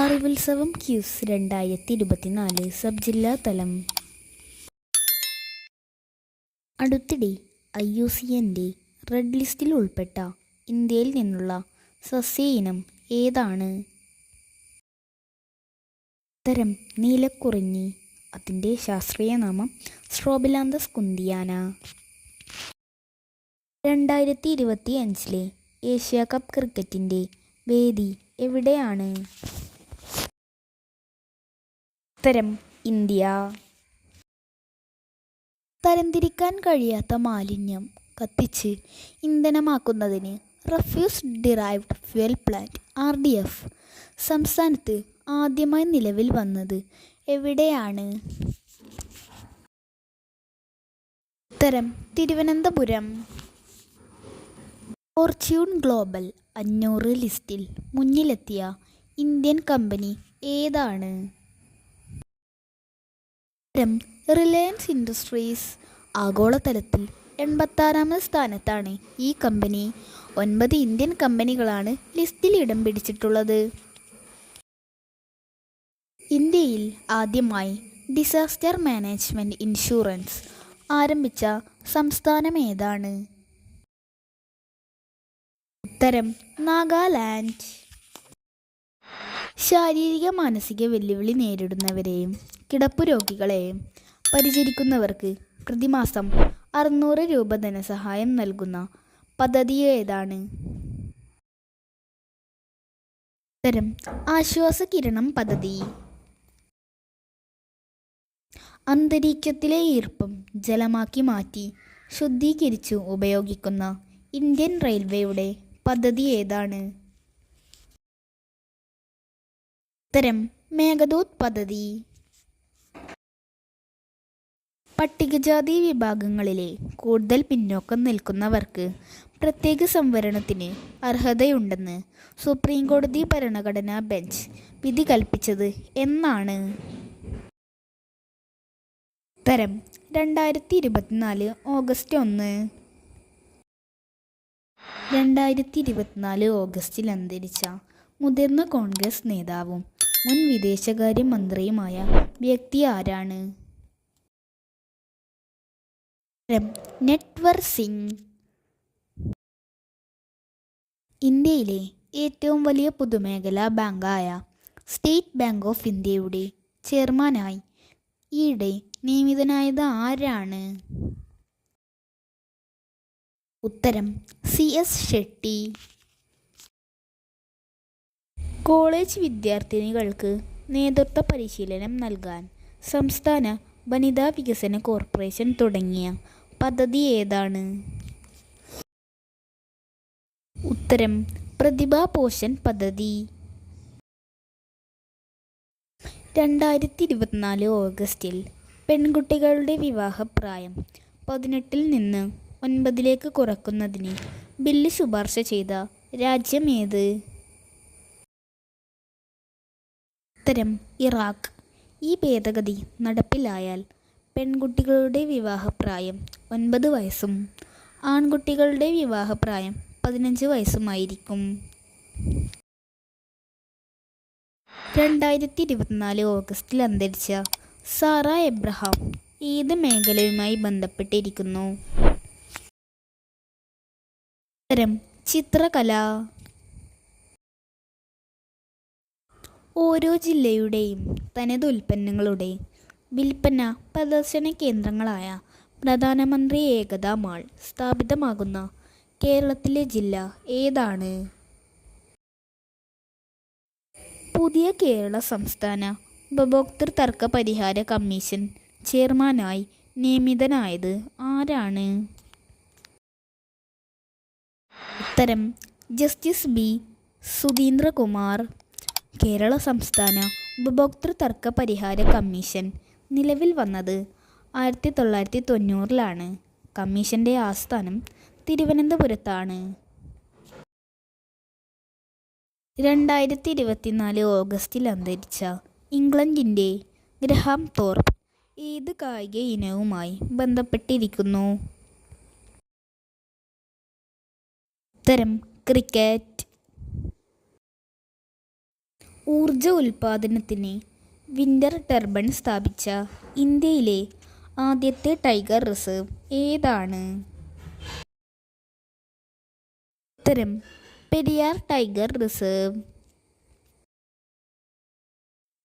അറിവുത്സവം quiz 2024 sub ജില്ലാ തലം. അടുത്തിടെ IUCNന്റെ റെഡ് ലിസ്റ്റിൽ ഉൾപ്പെട്ട ഇന്ത്യയിൽ നിന്നുള്ള സസ്യ ഇനം ഏതാണ്? ഉത്തരം നീലക്കുറിഞ്ഞി. അതിൻ്റെ ശാസ്ത്രീയ നാമം സ്ട്രോബിലാന്തസ് കുന്തിയാന. 2025 ഏഷ്യ കപ്പ് ക്രിക്കറ്റിൻ്റെ വേദി എവിടെയാണ്? ഉത്തരം ഇന്ത്യ. തരംതിരിക്കാൻ കഴിയാത്ത മാലിന്യം കത്തിച്ച് ഇന്ധനമാക്കുന്നതിന് refuse derived fuel plant RDF സംസ്ഥാനത്ത് ആദ്യമായി നിലവിൽ വന്നത് എവിടെയാണ്? ഉത്തരം തിരുവനന്തപുരം. ഫോർച്യൂൺ ഗ്ലോബൽ 500 ലിസ്റ്റിൽ മുന്നിലെത്തിയ ഇന്ത്യൻ കമ്പനി ഏതാണ്? ഉത്തരം റിലയൻസ് ഇൻഡസ്ട്രീസ്. ആഗോളതലത്തിൽ 86ാമത് സ്ഥാനത്താണ് ഈ കമ്പനി. 9 ഇന്ത്യൻ കമ്പനികളാണ് ലിസ്റ്റിൽ ഇടം പിടിച്ചിട്ടുള്ളത്. ഇന്ത്യയിൽ ആദ്യമായി ഡിസാസ്റ്റർ മാനേജ്മെൻറ്റ് ഇൻഷുറൻസ് ആരംഭിച്ച സംസ്ഥാനം ഏതാണ്? ഉത്തരം നാഗാലാൻഡ്. ശാരീരിക മാനസിക വെല്ലുവിളി നേരിടുന്നവരെയും കിടപ്പു രോഗികളെയും പരിചരിക്കുന്നവർക്ക് പ്രതിമാസം 600 രൂപ ധനസഹായം നൽകുന്ന പദ്ധതി ഏതാണ്? ഉത്തരം ആശ്വാസകിരണം പദ്ധതി. അന്തരീക്ഷത്തിലെ ഈർപ്പം ജലമാക്കി മാറ്റി ശുദ്ധീകരിച്ചു ഉപയോഗിക്കുന്ന ഇന്ത്യൻ റെയിൽവേയുടെ പദ്ധതി ഏതാണ്? ഉത്തരം മേഘദൂത് പദ്ധതി. പട്ടികജാതി വിഭാഗങ്ങളിലെ കൂടുതൽ പിന്നോക്കം നിൽക്കുന്നവർക്ക് പ്രത്യേക സംവരണത്തിന് അർഹതയുണ്ടെന്ന് സുപ്രീം കോടതി ഭരണഘടനാ ബെഞ്ച് വിധി കൽപ്പിച്ചത് എന്നാണ്? ഉത്തരം 2024 ഓഗസ്റ്റ് 1. 2024 ഓഗസ്റ്റിൽ അന്തരിച്ച മുതിർന്ന കോൺഗ്രസ് നേതാവും മുൻ വിദേശകാര്യ മന്ത്രിയുമായ വ്യക്തി ആരാണ്? നട്വർ സിംഗ്. ഇന്ത്യയിലെ ഏറ്റവും വലിയ പൊതുമേഖലാ ബാങ്കായ സ്റ്റേറ്റ് ബാങ്ക് ഓഫ് ഇന്ത്യയുടെ ചെയർമാനായി ഈയിടെ നിയമിതനായത് ആരാണ്? ഉത്തരം CS ഷെട്ടി. കോളേജ് വിദ്യാർത്ഥിനികൾക്ക് നേതൃത്വ പരിശീലനം നൽകാൻ സംസ്ഥാന വനിതാ വികസന കോർപ്പറേഷൻ തുടങ്ങിയ പദ്ധതി ഏതാണ്? ഉത്തരം പ്രതിഭാ പോഷൺ പദ്ധതി. 2024 ഓഗസ്റ്റിൽ പെൺകുട്ടികളുടെ വിവാഹപ്രായം 18 നിന്ന് 9 കുറയ്ക്കുന്നതിന് ബില്ല് ശുപാർശ ചെയ്ത രാജ്യം ഏത്? ഉത്തരം ഇറാഖ്. ഈ ഭേദഗതി നടപ്പിലായാൽ പെൺകുട്ടികളുടെ വിവാഹപ്രായം 9 വയസ്സും ആൺകുട്ടികളുടെ വിവാഹപ്രായം 15 വയസ്സുമായിരിക്കും. 2024 ഓഗസ്റ്റിൽ അന്തരിച്ച സാറ എബ്രഹാം ഏത് മേഖലയുമായി ബന്ധപ്പെട്ടിരിക്കുന്നു? ഉത്തരം ചിത്രകല. ഓരോ ജില്ലയുടെയും തനത് ഉൽപ്പന്നങ്ങളുടെ വിൽപ്പന പ്രദർശന കേന്ദ്രങ്ങളായ പ്രധാനമന്ത്രി ഏകതാ മാൾ സ്ഥാപിതമാകുന്ന കേരളത്തിലെ ജില്ല ഏതാണ്? പുതിയ കേരള സംസ്ഥാന ഉപഭോക്തൃ തർക്ക പരിഹാര കമ്മീഷൻ ചെയർമാനായി നിയമിതനായത് ആരാണ്? ഉത്തരം ജസ്റ്റിസ് B സുധീന്ദ്രകുമാർ. കേരള സംസ്ഥാന ഉപഭോക്തൃ തർക്ക പരിഹാര കമ്മീഷൻ നിലവിൽ വന്നത് 1990-ലാണ്. കമ്മീഷൻ്റെ ആസ്ഥാനം തിരുവനന്തപുരത്താണ്. 2024 ഓഗസ്റ്റിൽ അന്തരിച്ച ഇംഗ്ലണ്ടിൻ്റെ ഗ്രഹാം തോർപ്പ് ഏത് കായിക ഇനവുമായി ബന്ധപ്പെട്ടിരിക്കുന്നു? ഉത്തരം ക്രിക്കറ്റ്. ഊർജ ഉൽപാദനത്തിന് വിൻഡർ ടർബൈൻ സ്ഥാപിച്ച ഇന്ത്യയിലെ ആദ്യത്തെ ടൈഗർ റിസർവ് ഏതാണ്? ഉത്തരം പെരിയാർ ടൈഗർ റിസർവ്.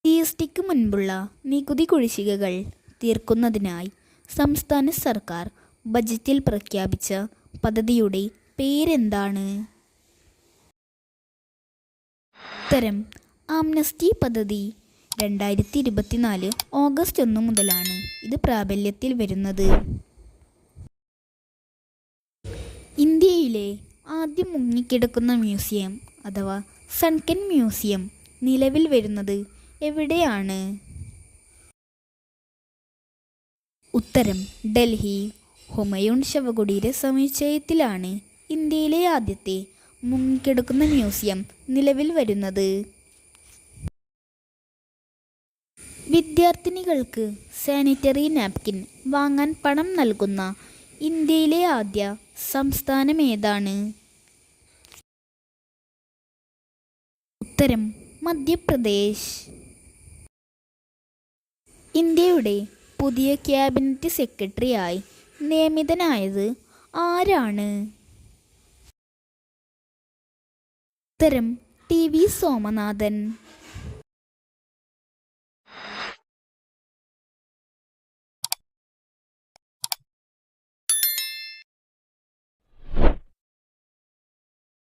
GSTക്ക് മുൻപുള്ള നികുതി കുടിശ്ശികകൾ തീർക്കുന്നതിനായി സംസ്ഥാന സർക്കാർ ബജറ്റിൽ പ്രഖ്യാപിച്ച പദ്ധതിയുടെ പേരെന്താണ്? ഉത്തരം ആംനസ്റ്റി പദ്ധതി. 2024 ഓഗസ്റ്റ് 1 മുതലാണ് ഇത് പ്രാബല്യത്തിൽ വരുന്നത്. ഇന്ത്യയിലെ ആദ്യം മുങ്ങിക്കിടക്കുന്ന മ്യൂസിയം അഥവാ സൺകെൻ മ്യൂസിയം നിലവിൽ വരുന്നത് എവിടെയാണ്? ഉത്തരം ഡൽഹി ഹുമയൂൺ ശവകുടീര സമുച്ചയത്തിലാണ് ഇന്ത്യയിലെ ആദ്യത്തെ മുങ്ങിക്കിടക്കുന്ന മ്യൂസിയം നിലവിൽ വരുന്നത്. വിദ്യാർത്ഥിനികൾക്ക് സാനിറ്ററി നാപ്കിൻ വാങ്ങാൻ പണം നൽകുന്ന ഇന്ത്യയിലെ ആദ്യ സംസ്ഥാനം ഏതാണ്? ഉത്തരം മധ്യപ്രദേശ്. ഇന്ത്യയുടെ പുതിയ ക്യാബിനറ്റ് സെക്രട്ടറിയായി നിയമിതനായത് ആരാണ്? ഉത്തരം TV സോമനാഥൻ.